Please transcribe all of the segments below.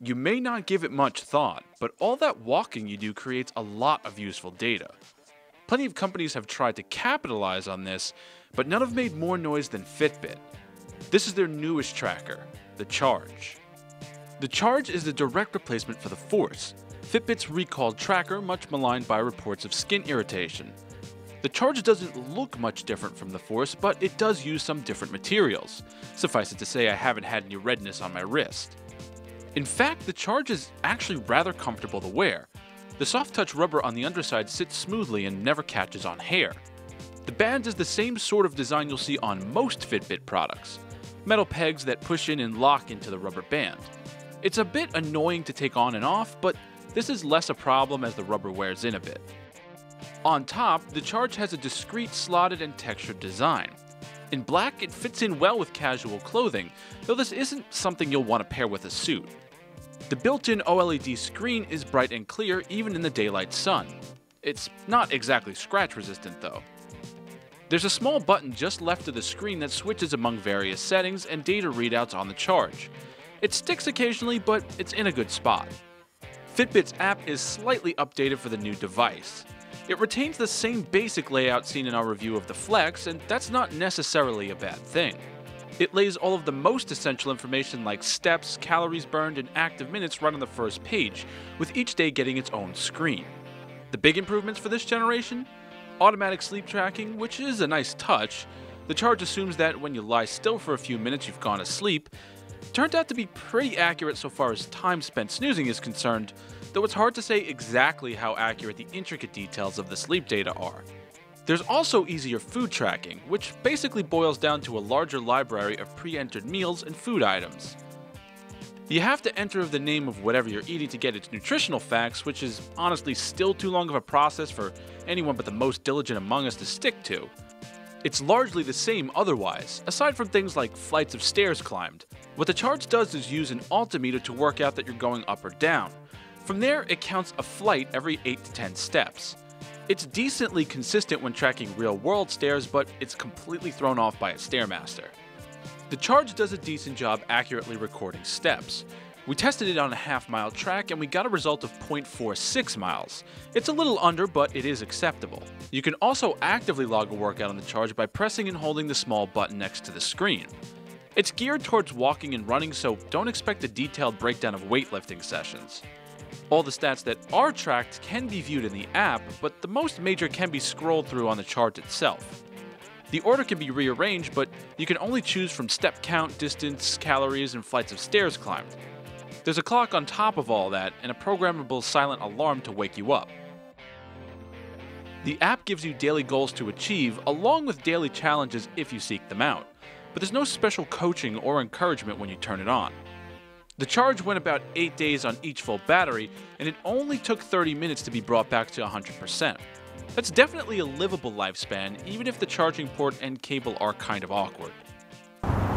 You may not give it much thought, but all that walking you do creates a lot of useful data. Plenty of companies have tried to capitalize on this, but none have made more noise than Fitbit. This is their newest tracker, the Charge. The Charge is the direct replacement for the Force, Fitbit's recalled tracker much maligned by reports of skin irritation. The Charge doesn't look much different from the Force, but it does use some different materials. Suffice it to say, I haven't had any redness on my wrist. In fact, the Charge is actually rather comfortable to wear. The soft touch rubber on the underside sits smoothly and never catches on hair. The band is the same sort of design you'll see on most Fitbit products, metal pegs that push in and lock into the rubber band. It's a bit annoying to take on and off, but this is less a problem as the rubber wears in a bit. On top, the Charge has a discreet slotted and textured design. In black, it fits in well with casual clothing, though this isn't something you'll want to pair with a suit. The built-in OLED screen is bright and clear even in the daylight sun. It's not exactly scratch resistant though. There's a small button just left of the screen that switches among various settings and data readouts on the Charge. It sticks occasionally, but it's in a good spot. Fitbit's app is slightly updated for the new device. It retains the same basic layout seen in our review of the Flex, and that's not necessarily a bad thing. It lays all of the most essential information like steps, calories burned, and active minutes right on the first page, with each day getting its own screen. The big improvements for this generation? Automatic sleep tracking, which is a nice touch. The Charge assumes that when you lie still for a few minutes you've gone to sleep. Turned out to be pretty accurate so far as time spent snoozing is concerned, though it's hard to say exactly how accurate the intricate details of the sleep data are. There's also easier food tracking, which basically boils down to a larger library of pre-entered meals and food items. You have to enter the name of whatever you're eating to get its nutritional facts, which is honestly still too long of a process for anyone but the most diligent among us to stick to. It's largely the same otherwise, aside from things like flights of stairs climbed. What the Charge does is use an altimeter to work out that you're going up or down. From there, it counts a flight every 8 to 10 steps. It's decently consistent when tracking real-world stairs, but it's completely thrown off by a Stairmaster. The Charge does a decent job accurately recording steps. We tested it on a half-mile track and we got a result of 0.46 miles. It's a little under, but it is acceptable. You can also actively log a workout on the Charge by pressing and holding the small button next to the screen. It's geared towards walking and running, so don't expect a detailed breakdown of weightlifting sessions. All the stats that are tracked can be viewed in the app, but the most major can be scrolled through on the Charge itself. The order can be rearranged, but you can only choose from step count, distance, calories, and flights of stairs climbed. There's a clock on top of all that, and a programmable silent alarm to wake you up. The app gives you daily goals to achieve, along with daily challenges if you seek them out, but there's no special coaching or encouragement when you turn it on. The Charge went about 8 days on each full battery, and it only took 30 minutes to be brought back to 100%. That's definitely a livable lifespan, even if the charging port and cable are kind of awkward.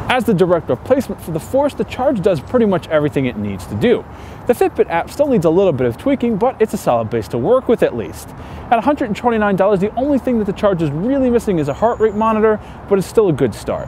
As the direct replacement for the Force, the Charge does pretty much everything it needs to do. The Fitbit app still needs a little bit of tweaking, but it's a solid base to work with at least. At $129, the only thing that the Charge is really missing is a heart rate monitor, but it's still a good start.